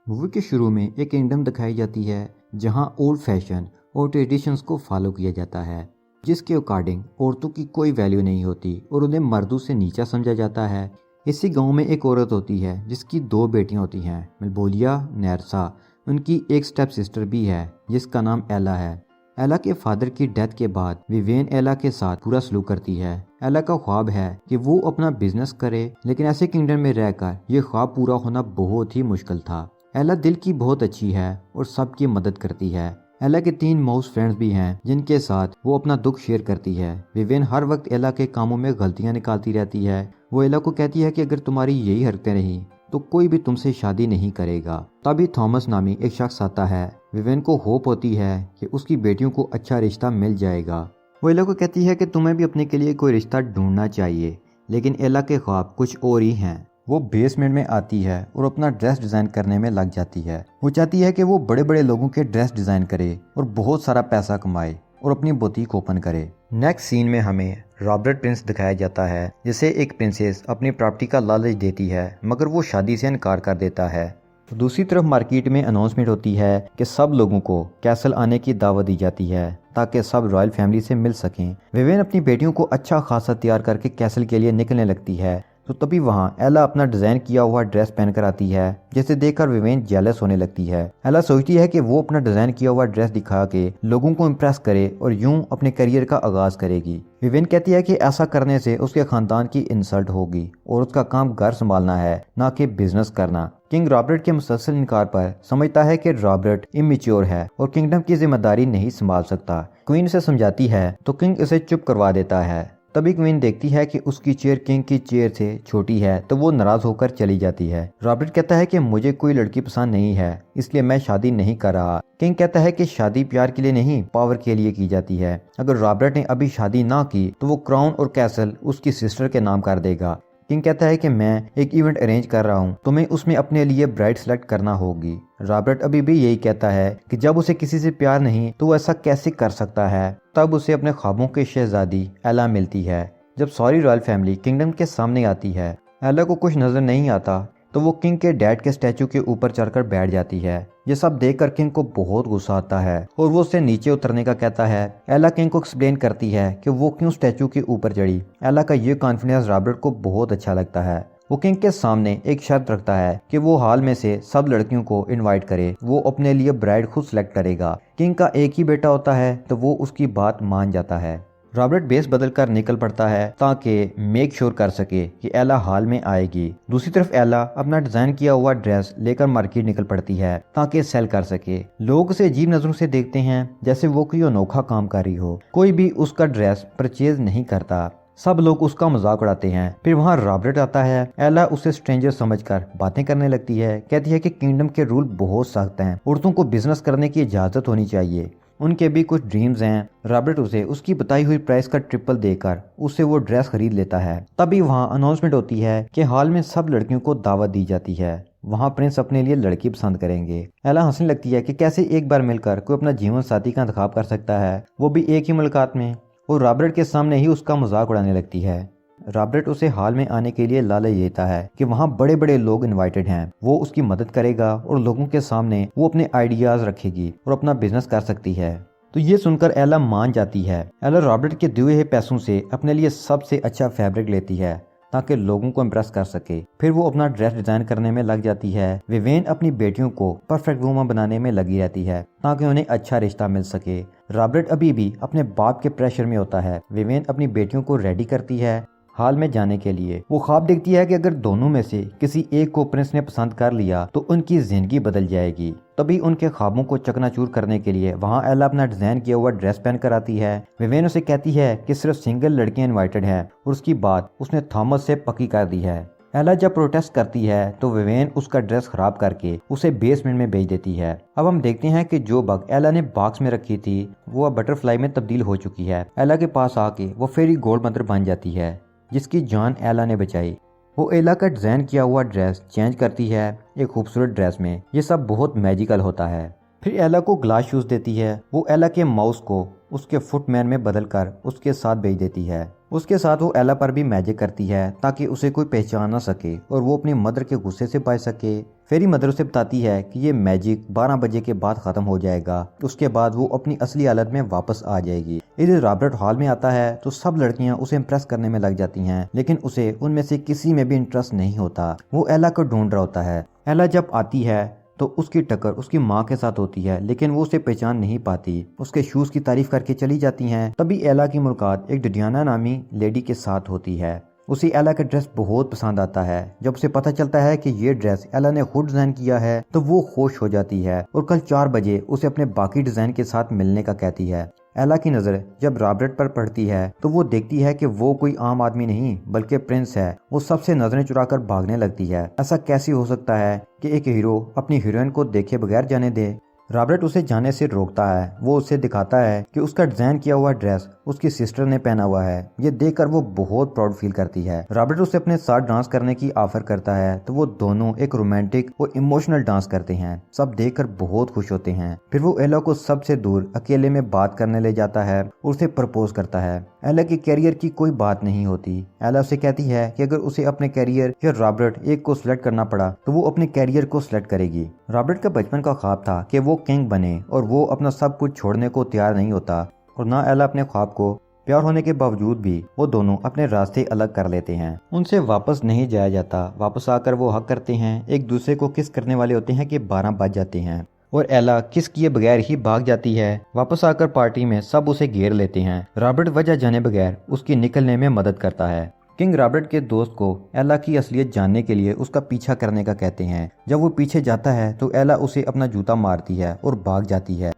Movie के शुरू में एक किंगडम दिखाई जाती है जहां ओल्ड फैशन और ट्रेडिशंस को फॉलो किया जाता है, जिसके अकॉर्डिंग औरतों की कोई वैल्यू नहीं होती और उन्हें मर्दों से नीचा समझा जाता है। इसी गांव में एक औरत होती है जिसकी दो बेटियां होती हैं, मलबोलिया, नैरसा। उनकी एक स्टेप सिस्टर भी है जिसका नाम एला है। एला के फादर की डेथ के बाद विवेन एला के साथ पूरा सलूक करती है। एला का ख्वाब है कि वो अपना बिजनेस करे, लेकिन ऐसे किंगडम में रहकर ये ख्वाब पूरा होना बहुत ही मुश्किल था। एला दिल की बहुत अच्छी है और सबकी मदद करती है। एला के 3 माउस फ्रेंड्स भी हैं जिनके साथ वो अपना दुख शेयर करती है। विवेन हर वक्त एला के कामों में गलतियां निकालती रहती है। वो एला को कहती है कि अगर तुम्हारी यही हरकतें रही तो कोई भी तुमसे शादी नहीं करेगा। तभी थॉमस नामी एक शख्स आता है। विवेन को होप होती है कि उसकी बेटियों को अच्छा रिश्ता मिल जाएगा। वो एला को कहती है कि तुम्हें भी अपने के लिए कोई रिश्ता ढूंढना चाहिए, लेकिन एला के ख्वाब कुछ और ही हैं। वो बेसमेंट में आती है और अपना ड्रेस डिज़ाइन करने में लग जाती है। वो चाहती है कि वो बड़े बड़े लोगों के ड्रेस डिज़ाइन करे और बहुत सारा पैसा कमाए और अपनी बुटीक ओपन करे। नेक्स्ट सीन में हमें रॉबर्ट प्रिंस दिखाया जाता है, जिसे एक प्रिंसेस अपनी प्रॉपर्टी का लालच देती है, मगर वो शादी से इनकार कर देता है। तो दूसरी तरफ मार्केट में अनाउंसमेंट होती है कि सब लोगों को कैसल आने की दावत दी जाती है ताकि सब रॉयल फैमिली से मिल सकें। विवेन अपनी बेटियों को अच्छा खासा तैयार करके कैसल के लिए निकलने लगती है। तो तभी वहां एला अपना डिजाइन किया हुआ ड्रेस पहनकर आती है, जिसे देखकर विवेन जेलस होने लगती है। एला सोचती है कि वो अपना डिजाइन किया हुआ ड्रेस दिखा के लोगों को इम्प्रेस करे और यूं अपने करियर का आगाज करेगी। विवेन कहती है कि ऐसा करने से उसके खानदान की इंसल्ट होगी और उसका काम घर संभालना है, ना कि बिजनेस करना। किंग रॉबर्ट के मुसलसल इनकार पर समझता है कि रॉबर्ट इमेच्योर है और किंगडम की जिम्मेदारी नहीं संभाल सकता। क्वीन से समझाती है तो किंग इसे चुप करवा देता है। तभी क्वीन देखती है कि उसकी चेयर किंग की चेयर से छोटी है, तो वो नाराज होकर चली जाती है। रॉबर्ट कहता है कि मुझे कोई लड़की पसंद नहीं है, इसलिए मैं शादी नहीं कर रहा। किंग कहता है कि शादी प्यार के लिए नहीं, पावर के लिए की जाती है। अगर रॉबर्ट ने अभी शादी ना की तो वो क्राउन और कैसल उसकी सिस्टर के नाम कर देगा। किंग कहता है कि मैं एक इवेंट अरेंज कर रहा हूँ, तुम्हें उसमें अपने लिए ब्राइड सेलेक्ट करना होगी। रॉबर्ट अभी भी यही कहता है कि जब उसे किसी से प्यार नहीं तो वो ऐसा कैसे कर सकता है। तब उसे अपने ख्वाबों की शहजादी एला मिलती है। जब सारी रॉयल फैमिली किंगडम के सामने आती है, एला को कुछ नजर नहीं आता तो वो किंग के डैड के स्टैचू के ऊपर चढ़कर बैठ जाती है। ये सब देखकर किंग को बहुत गुस्सा आता है और वो उससे नीचे उतरने का कहता है। एला किंग को एक्सप्लेन करती है कि वो क्यों स्टैचू के ऊपर चढ़ी। एला का ये कॉन्फिडेंस रॉबर्ट को बहुत अच्छा लगता है। वो किंग के सामने एक शर्त रखता है कि वो हाल में से सब लड़कियों को इनवाइट करे, वो अपने लिए ब्राइड खुद सेलेक्ट करेगा। किंग का एक ही बेटा होता है तो वो उसकी बात मान जाता है। रॉबर्ट बेस बदल कर निकल पड़ता है ताकि मेक श्योर कर सके कि एला हाल में आएगी। दूसरी तरफ एला अपना डिजाइन किया हुआ ड्रेस लेकर मार्केट निकल पड़ती है ताकि सेल कर सके। लोग उसे अजीब नजरों से देखते हैं, जैसे वो कोई अनोखा काम कर रही हो। कोई भी उसका ड्रेस परचेज नहीं करता, सब लोग उसका मजाक उड़ाते हैं। फिर वहाँ रॉबर्ट आता है। एला उसे स्ट्रेंजर समझकर बातें करने लगती है। कहती है कि किंगडम के रूल बहुत सख्त हैं, औरतों को बिजनेस करने की इजाजत होनी चाहिए, उनके भी कुछ ड्रीम्स हैं। रॉबर्ट उसे उसकी बताई हुई प्राइस का ट्रिपल देकर उससे वो ड्रेस खरीद लेता है। तभी वहाँ अनाउंसमेंट होती है कि हाल में सब लड़कियों को दावत दी जाती है। वहाँ प्रिंस अपने लिए लड़की पसंद करेंगे। एला हंसने लगती है कि कैसे एक बार मिलकर कोई अपना जीवन साथी का इंतखाब कर सकता है, वो भी एक ही मुलाकात में। वो रॉबर्ट के सामने ही उसका मजाक उड़ाने लगती है। रॉबर्ट उसे हाल में आने के लिए लालच देता है कि वहाँ बड़े बड़े लोग इनवाइटेड हैं, वो उसकी मदद करेगा और लोगों के सामने वो अपने आइडियाज रखेगी और अपना बिजनेस कर सकती है। तो ये सुनकर एला मान जाती है। एला रॉबर्ट के दिए हुए पैसों से अपने लिए सबसे अच्छा फैब्रिक लेती है ताकि लोगों को इम्प्रेस कर सके। फिर वो अपना ड्रेस डिजाइन करने में लग जाती है। विवेन अपनी बेटियों को परफेक्ट वुमन बनाने में लगी रहती है ताकि उन्हें अच्छा रिश्ता मिल सके। रॉबर्ट अभी भी अपने बाप के प्रेशर में होता है। विवेन अपनी बेटियों को रेडी करती है हाल में जाने के लिए। वो ख्वाब देखती है कि अगर दोनों में से किसी एक को प्रिंस ने पसंद कर लिया तो उनकी जिंदगी बदल जाएगी। तभी उनके ख्वाबों को चकनाचूर करने के लिए वहाँ एला अपना डिजाइन किया हुआ ड्रेस पहन कर आती है। विवेन उसे कहती है कि सिर्फ सिंगल लड़कियां इनवाइटेड हैं और उसकी बात उसने थॉमस से पक्की कर दी है। एला जब प्रोटेस्ट करती है तो विवेन उसका ड्रेस खराब करके उसे बेसमेंट में भेज देती है। अब हम देखते हैं कि जो बग एला ने बॉक्स में रखी थी वो अब बटरफ्लाई में तब्दील हो चुकी है। एला के पास आके वो फेरी गोल्ड मदर बन जाती है जिसकी जान एला ने बचाई। वो एला का डिजाइन किया हुआ ड्रेस चेंज करती है एक खूबसूरत ड्रेस में। ये सब बहुत मैजिकल होता है। फिर एला को ग्लास शूज देती है। वो एला के माउस को उसके फुटमैन में बदलकर उसके साथ भेज देती है। उसके साथ वो एला पर भी मैजिक करती है ताकि उसे कोई पहचान ना सके और वो अपनी मदर के गुस्से से बच सके। फेरी मदर उसे बताती है कि ये मैजिक 12 बजे के बाद खत्म हो जाएगा, उसके बाद वो अपनी असली हालत में वापस आ जाएगी। इधर रॉबर्ट हॉल में आता है तो सब लड़कियां उसे इम्प्रेस करने में लग जाती हैं, लेकिन उसे उनमें से किसी में भी इंटरेस्ट नहीं होता। वो एला को ढूंढ रहा होता है। एला जब आती है तो उसकी टक्कर उसकी माँ के साथ होती है, लेकिन वो उसे पहचान नहीं पाती। उसके शूज की तारीफ करके चली जाती हैं। तभी एला की मुलाकात एक डिडियाना नामी लेडी के साथ होती है। उसे एला का ड्रेस बहुत पसंद आता है। जब उसे पता चलता है कि ये ड्रेस एला ने खुद डिजाइन किया है तो वो खुश हो जाती है और कल 4 बजे उसे अपने बाकी डिजाइन के साथ मिलने का कहती है। एला की नज़र जब रॉबर्ट पर पड़ती है तो वो देखती है कि वो कोई आम आदमी नहीं बल्कि प्रिंस है। वो सबसे नजरें चुराकर भागने लगती है। ऐसा कैसे हो सकता है कि एक हीरो अपनी हीरोइन को देखे बगैर जाने दे। रॉबर्ट उसे जाने से रोकता है। वो उसे दिखाता है कि उसका डिजाइन किया हुआ ड्रेस उसकी सिस्टर ने पहना हुआ है। ये देखकर वो बहुत प्राउड फील करती है। रॉबर्ट उसे अपने साथ डांस करने की ऑफर करता है तो वो दोनों एक रोमांटिक और इमोशनल डांस करते हैं। सब देखकर बहुत खुश होते हैं। फिर वो एला को सबसे दूर अकेले में बात करने ले जाता है और उसे प्रपोज करता है। एला के कैरियर की कोई बात नहीं होती। एला उसे कहती है कि अगर उसे अपने कैरियर या रॉबर्ट एक को सिलेक्ट करना पड़ा तो वो अपने कैरियर को सिलेक्ट करेगी। रॉबर्ट का बचपन का ख्वाब था कि वो किंग बने और वो अपना सब कुछ छोड़ने को तैयार नहीं होता और ना एला अपने ख्वाब को। प्यार होने के बावजूद भी वो दोनों अपने रास्ते अलग कर लेते हैं। उनसे वापस नहीं जाया जाता। वापस आकर वो हक करते हैं। एक दूसरे को किस करने वाले होते हैं कि 12 बज जाते हैं और एला किस किए बगैर ही भाग जाती है। वापस आकर पार्टी में सब उसे घेर लेते हैं। रॉबर्ट वजह जाने बगैर उसकी निकलने में मदद करता है। किंग रॉबर्ट के दोस्त को एला की असलियत जानने के लिए उसका पीछा करने का कहते हैं। जब वो पीछे जाता है तो एला उसे अपना जूता मारती है और भाग जाती है।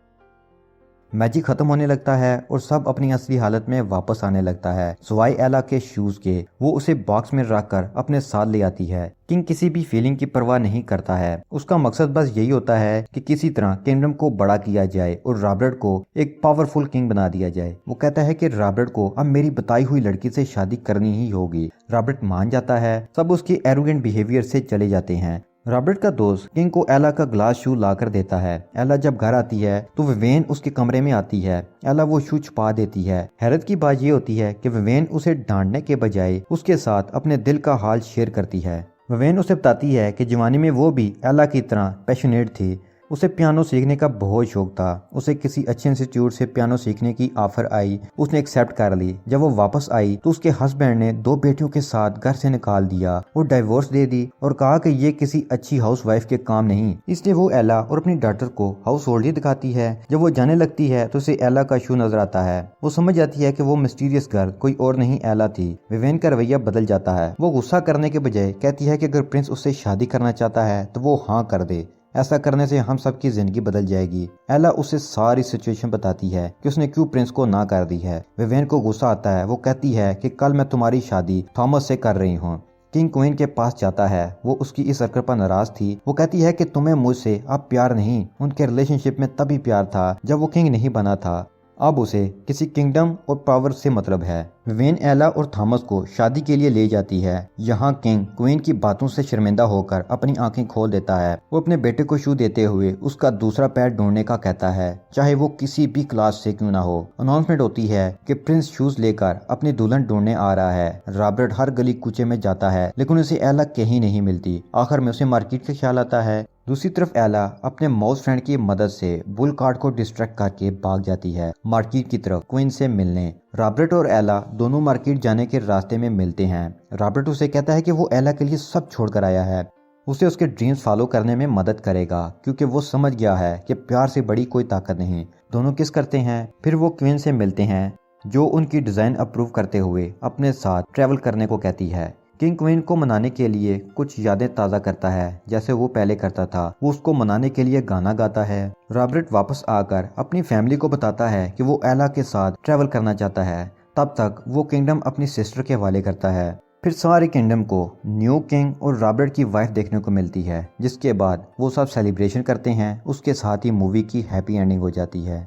मैजिक खत्म होने लगता है और सब अपनी असली हालत में वापस आने लगता है सिवाय एला के शूज के। वो उसे बॉक्स में रखकर अपने साथ ले आती है। किंग किसी भी फीलिंग की परवाह नहीं करता है। उसका मकसद बस यही होता है कि किसी तरह किंगडम को बड़ा किया जाए और रॉबर्ट को एक पावरफुल किंग बना दिया जाए। वो कहता है कि रॉबर्ट को अब मेरी बताई हुई लड़की से शादी करनी ही होगी। रॉबर्ट मान जाता है। सब उसके एरोगेंट बिहेवियर से चले जाते हैं। रॉबर्ट का दोस्त किंग को एला का ग्लास शू लाकर देता है। एला जब घर आती है तो विवेन उसके कमरे में आती है। एला वो शू छुपा देती है। हैरत की बात ये होती है कि विवेन उसे डांटने के बजाय उसके साथ अपने दिल का हाल शेयर करती है। विवेन उसे बताती है कि जवानी में वो भी एला की तरह पैशनेट थी। उसे पियानो सीखने का बहुत शौक था। उसे किसी अच्छे इंस्टीट्यूट से पियानो सीखने की ऑफर आई। उसने एक्सेप्ट कर ली। जब वो वापस आई तो उसके हस्बैंड ने 2 बेटियों के साथ घर से निकाल दिया और डाइवोर्स दे दी और कहा कि ये किसी अच्छी हाउसवाइफ के काम नहीं। इसलिए वो एला और अपनी डॉटर को हाउस होल्ड ही दिखाती है। जब वो जाने लगती है तो उसे एला का शू नजर आता है। वो समझ जाती है कि वो मिस्टीरियस गर्ल कोई और नहीं एला थी। विवेन का रवैया बदल जाता है। वो गुस्सा करने के बजाय कहती है कि अगर प्रिंस उससे शादी करना चाहता है तो वो हाँ कर दे। ऐसा करने से हम सबकी जिंदगी बदल जाएगी। एला उसे सारी सिचुएशन बताती है कि उसने क्यों प्रिंस को ना कर दी है। विवेन को गुस्सा आता है। वो कहती है कि कल मैं तुम्हारी शादी थॉमस से कर रही हूँ। किंग क्वीन के पास जाता है। वो उसकी इस हरकत पर नाराज थी। वो कहती है कि तुम्हें मुझसे अब प्यार नहीं। उनके रिलेशनशिप में तभी प्यार था जब वो किंग नहीं बना था। अब उसे किसी किंगडम और पावर से मतलब है। विवेन एला और थॉमस को शादी के लिए ले जाती है। यहाँ किंग क्वीन की बातों से शर्मिंदा होकर अपनी आंखें खोल देता है। वो अपने बेटे को शू देते हुए उसका दूसरा पैर ढूंढने का कहता है, चाहे वो किसी भी क्लास से क्यों ना हो। अनाउंसमेंट होती है कि प्रिंस शूज लेकर अपनी दुल्हन ढूंढने आ रहा है। रॉबर्ट हर गली कूचे में जाता है लेकिन उसे एला कहीं नहीं मिलती। आखिर में उसे मार्केट का ख्याल आता है। दूसरी तरफ एला अपने माउस फ्रेंड की मदद से बुल कार्ड को डिस्ट्रैक्ट करके भाग जाती है मार्केट की तरफ क्वीन से मिलने। रॉबर्ट और एला दोनों मार्केट जाने के रास्ते में मिलते हैं। रॉबर्ट उसे कहता है कि वो एला के लिए सब छोड़कर आया है। उसे उसके ड्रीम्स फॉलो करने में मदद करेगा क्योंकि वो समझ गया है कि प्यार से बड़ी कोई ताकत नहीं। दोनों किस करते हैं। फिर वो क्वीन से मिलते हैं जो उनकी डिजाइन अप्रूव करते हुए अपने साथ ट्रैवल करने को कहती है। किंग क्वीन को मनाने के लिए कुछ यादें ताज़ा करता है जैसे वो पहले करता था। वो उसको मनाने के लिए गाना गाता है। रॉबर्ट वापस आकर अपनी फैमिली को बताता है कि वो एला के साथ ट्रैवल करना चाहता है। तब तक वो किंगडम अपनी सिस्टर के हवाले करता है। फिर सारे किंगडम को न्यू किंग और रॉबर्ट की वाइफ देखने को मिलती है, जिसके बाद वो सब सेलिब्रेशन करते हैं। उसके साथ ही मूवी की हैप्पी एंडिंग हो जाती है।